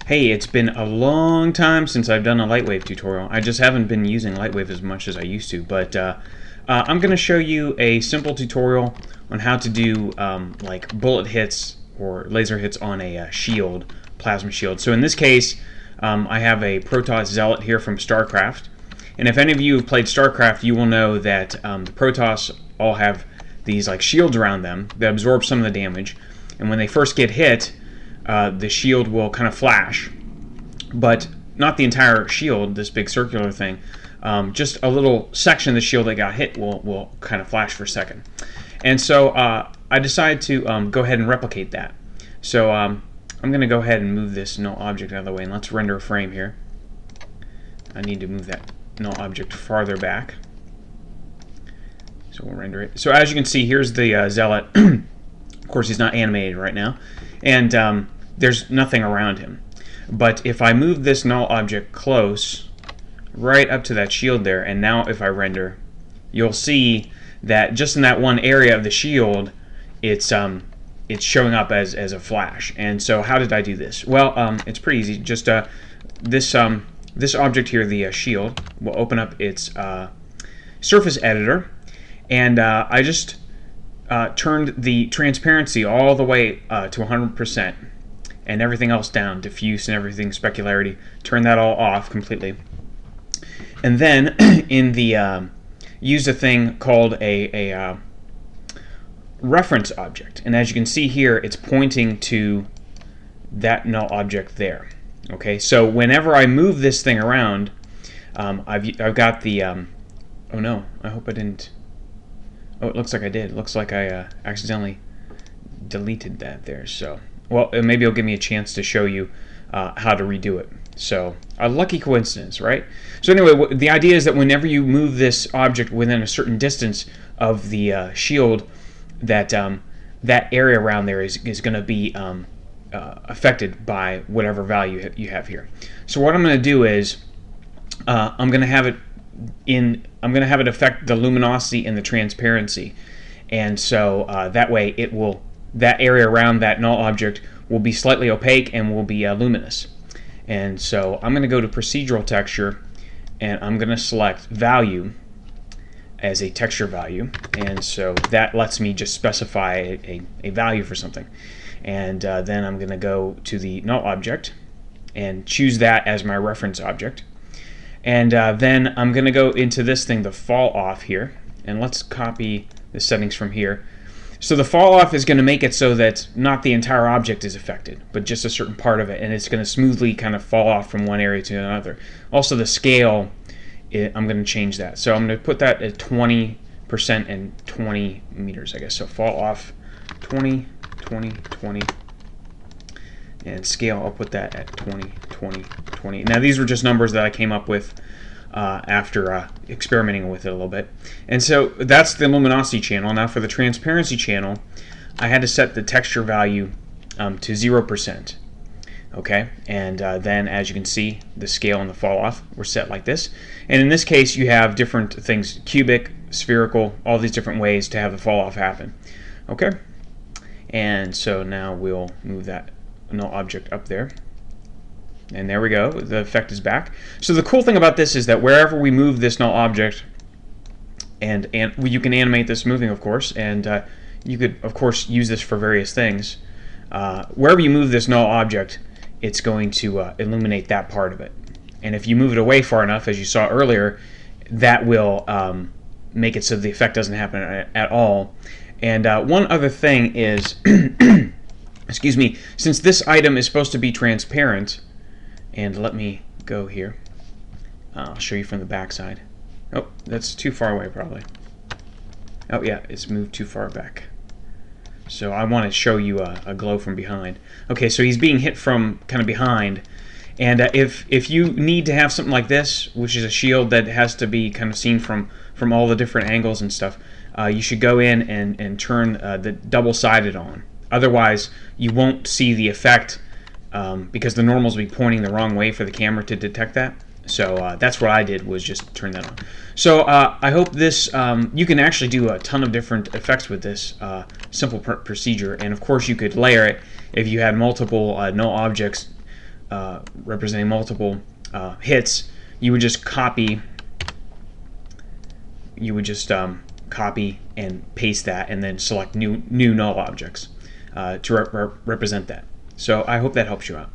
Hey, it's been a long time since I've done a Lightwave tutorial. I just haven't been using Lightwave as much as I used to, but I'm going to show you a simple tutorial on how to do like bullet hits or laser hits on a shield, plasma shield. So in this case, I have a Protoss Zealot here from StarCraft, and if any of you have played StarCraft, you will know that the Protoss all have these like shields around them that absorb some of the damage, and when they first get hit, the shield will kind of flash, but not the entire shield, this big circular thing. Just a little section of the shield that got hit will kind of flash for a second. And so I decided to go ahead and replicate that. So I'm going to go ahead and move this null object out of the way, and let's render a frame here. I need to move that null object farther back. So we'll render it. So as you can see, here's the Zealot. Of course, he's not animated right now, and there's nothing around him. But if I move this null object close, right up to that shield there, and now if I render, you'll see that just in that one area of the shield, it's showing up as a flash. And so how did I do this? Well, it's pretty easy. Just this object here, the shield, will open up its surface editor, and I just turned the transparency all the way to 100%, and everything else down, diffuse and everything, specularity, turn that all off completely. And then in the used a thing called a reference object, and as you can see here, it's pointing to that null object there. Okay, so whenever I move this thing around, I've got the oh no, I hope I didn't. Oh, it looks like I did. It looks like I accidentally deleted that there. So, well, maybe it'll give me a chance to show you how to redo it. So, a lucky coincidence, right? So anyway, the idea is that whenever you move this object within a certain distance of the shield, that that area around there is going to be affected by whatever value you have here. So what I'm going to do is I'm going to have it affect the luminosity and the transparency, and so that way that area around that null object will be slightly opaque and will be luminous. And so I'm going to go to procedural texture, and I'm going to select value as a texture value, and so that lets me just specify a value for something. And then I'm going to go to the null object and choose that as my reference object. And then I'm going to go into this thing, the fall off here, and let's copy the settings from here. So the fall off is going to make it so that not the entire object is affected, but just a certain part of it, and it's going to smoothly kind of fall off from one area to another. Also the scale, I'm going to change that. So I'm going to put that at 20% and 20 meters, I guess. So fall off 20, 20, 20. And scale, I'll put that at 20, 20, 20. Now these were just numbers that I came up with after experimenting with it a little bit. And so that's the luminosity channel. Now for the transparency channel, I had to set the texture value to 0%. Okay, and then as you can see, the scale and the fall off were set like this. And in this case, you have different things, cubic, spherical, all these different ways to have the fall off happen. Okay, and so now we'll move that null object up there, and there we go, the effect is back. So the cool thing about this is that wherever we move this null object, and you can animate this moving, of course, and you could of course use this for various things. Wherever you move this null object, it's going to illuminate that part of it, and if you move it away far enough, as you saw earlier, that will make it so the effect doesn't happen at all. And one other thing is excuse me, since this item is supposed to be transparent, and let me go here, I'll show you from the back side. Oh, that's too far away probably. Oh yeah, it's moved too far back. So I want to show you a glow from behind. Okay, so he's being hit from kind of behind, and if you need to have something like this, which is a shield that has to be kind of seen from all the different angles and stuff, you should go in and turn the double-sided on. Otherwise, you won't see the effect because the normals will be pointing the wrong way for the camera to detect that. So that's what I did, was just turn that on. So I hope this, you can actually do a ton of different effects with this simple procedure. And of course you could layer it if you had multiple null objects representing multiple hits, you would just copy. You would just copy and paste that, and then select new null objects to represent that. So I hope that helps you out.